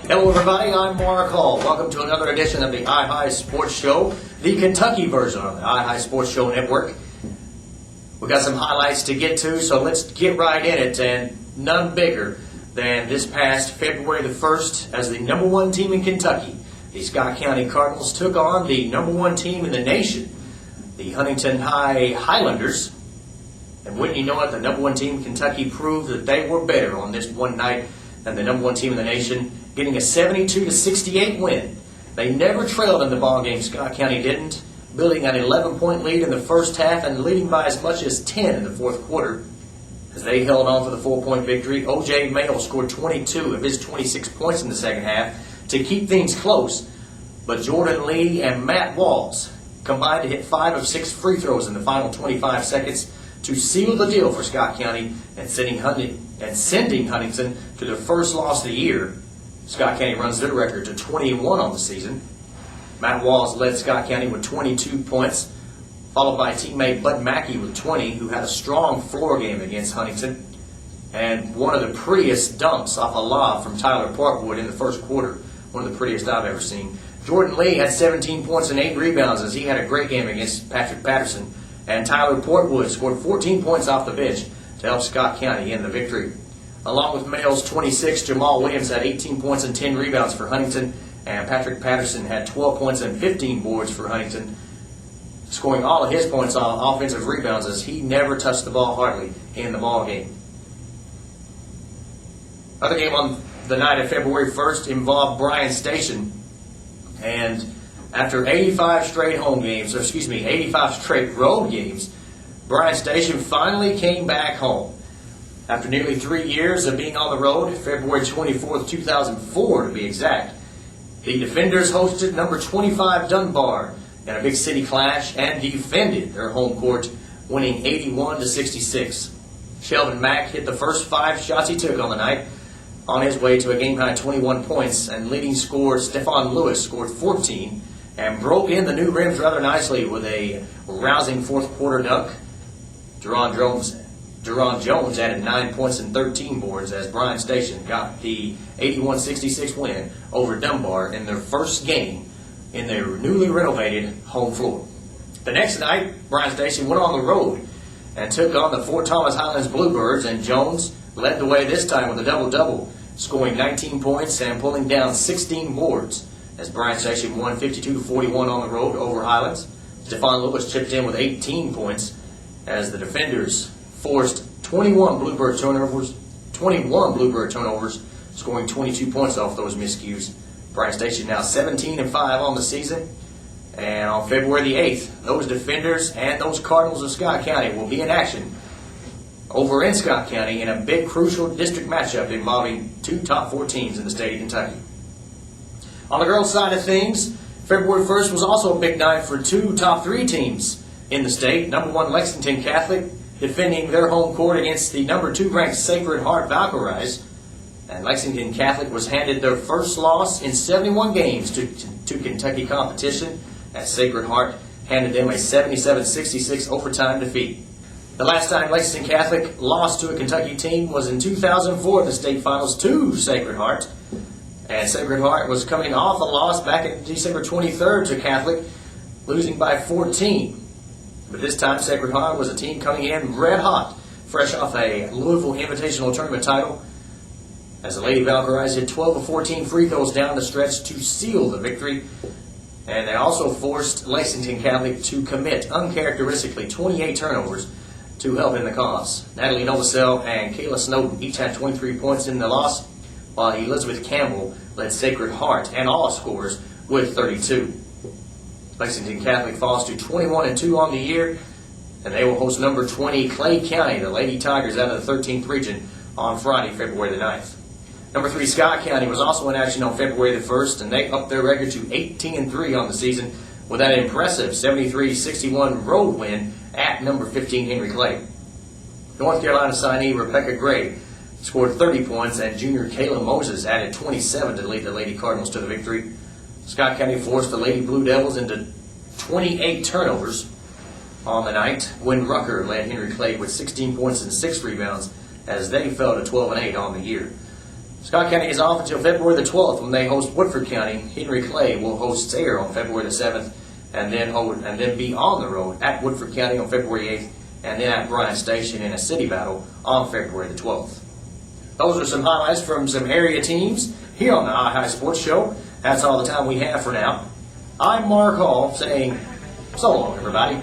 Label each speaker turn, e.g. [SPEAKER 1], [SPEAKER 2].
[SPEAKER 1] Hello everybody, I'm Mark Hall. Welcome to another edition of the iHigh Sports Show, the Kentucky version of the iHigh Sports Show Network. We've got some highlights to get to, so let's get right in it, and none bigger than this past February the 1st as the number one team in Kentucky. The Scott County Cardinals took on the number one team in the nation, the Hunnington Highlanders. And wouldn't you know it, the number one team in Kentucky proved that they were better on this one night than the number one team in the nation, getting a 72-68 win. They never trailed in the ballgame, Scott County didn't, building an 11-point lead in the first half and leading by as much as 10 in the fourth quarter. As they held on for the 4-point victory, O.J. Mayo scored 22 of his 26 points in the second half to keep things close. But Jordan Lee and Matt Walls combined to hit 5 of 6 free throws in the final 25 seconds to seal the deal for Scott County and sending Huntington to their first loss of the year. Scott County runs their record to 21 on the season. Matt Walls led Scott County with 22 points, followed by teammate Bud Mackey with 20, who had a strong floor game against Huntington, and one of the prettiest dunks off a lob from Tyler Parkwood in the first quarter, one of the prettiest I've ever seen. Jordan Lee had 17 points and 8 rebounds as he had a great game against Patrick Patterson, and Tyler Portwood scored 14 points off the bench to help Scott County in the victory. Along with Mayo's 26, Jamal Williams had 18 points and 10 rebounds for Huntington, and Patrick Patterson had 12 points and 15 boards for Huntington, scoring all of his points on offensive rebounds as he never touched the ball hardly in the ball game. Other game on the night of February 1st involved Bryan Station, and after 85 straight road games, Bryan Station finally came back home. After nearly 3 years of being on the road, February 24th, 2004 to be exact, the defenders hosted number 25 Dunbar in a big city clash and defended their home court, winning 81-66. Shelvin Mack hit the first 5 shots he took on the night on his way to a game-high 21 points, and leading scorer Stephon Lewis scored 14 and broke in the new rims rather nicely with a rousing fourth-quarter dunk. Deron Jones added 9 points and 13 boards as Bryan Station got the 81-66 win over Dunbar in their first game in their newly renovated home floor. The next night, Bryan Station went on the road and took on the Fort Thomas Highlands Bluebirds, and Jones led the way this time with a double-double, scoring 19 points and pulling down 16 boards as Bryan Station won 52-41 on the road over Highlands. Stephon Lewis chipped in with 18 points as the defenders forced 21 Bluebird turnovers, scoring 22 points off those miscues. Bryan Station now 17-5 on the season. And on February the 8th, those defenders and those Cardinals of Scott County will be in action over in Scott County in a big, crucial district matchup involving 2 top 4 teams in the state of Kentucky. On the girls' side of things, February 1st was also a big night for 2 top 3 teams in the state. Number 1 Lexington Catholic defending their home court against the number 2 ranked Sacred Heart Valkyries. And Lexington Catholic was handed their first loss in 71 games to Kentucky competition, as Sacred Heart handed them a 77-66 overtime defeat. The last time Lexington Catholic lost to a Kentucky team was in 2004 in the state finals to Sacred Heart. And Sacred Heart was coming off a loss back on December 23rd to Catholic, losing by 14. But this time Sacred Heart was a team coming in red hot, fresh off a Louisville Invitational Tournament title, as the Lady Valkyries hit 12 of 14 free throws down the stretch to seal the victory. And they also forced Lexington Catholic to commit uncharacteristically 28 turnovers to help in the cause. Natalie Novosel and Kayla Snowden each had 23 points in the loss, while Elizabeth Campbell led Sacred Heart and all scorers with 32. Lexington Catholic falls to 21-2 on the year, and they will host number 20 Clay County, the Lady Tigers out of the 13th region, on Friday, February the 9th. Number 3 Scott County was also in action on February the 1st, and they upped their record to 18-3 on the season with that impressive 73-61 road win at number 15 Henry Clay. North Carolina signee Rebecca Gray scored 30 points, and junior Kayla Moses added 27 to lead the Lady Cardinals to the victory. Scott County forced the Lady Blue Devils into 28 turnovers on the night when Rucker led Henry Clay with 16 points and 6 rebounds as they fell to 12-8 on the year. Scott County is off until February the 12th when they host Woodford County. Henry Clay will host Sayre on February the 7th, and then be on the road at Woodford County on February 8th, and then at Bryan Station in a city battle on February the 12th. Those are some highlights from some area teams here on the iHigh Sports Show. That's all the time we have for now. I'm Mark Hall saying so long, everybody.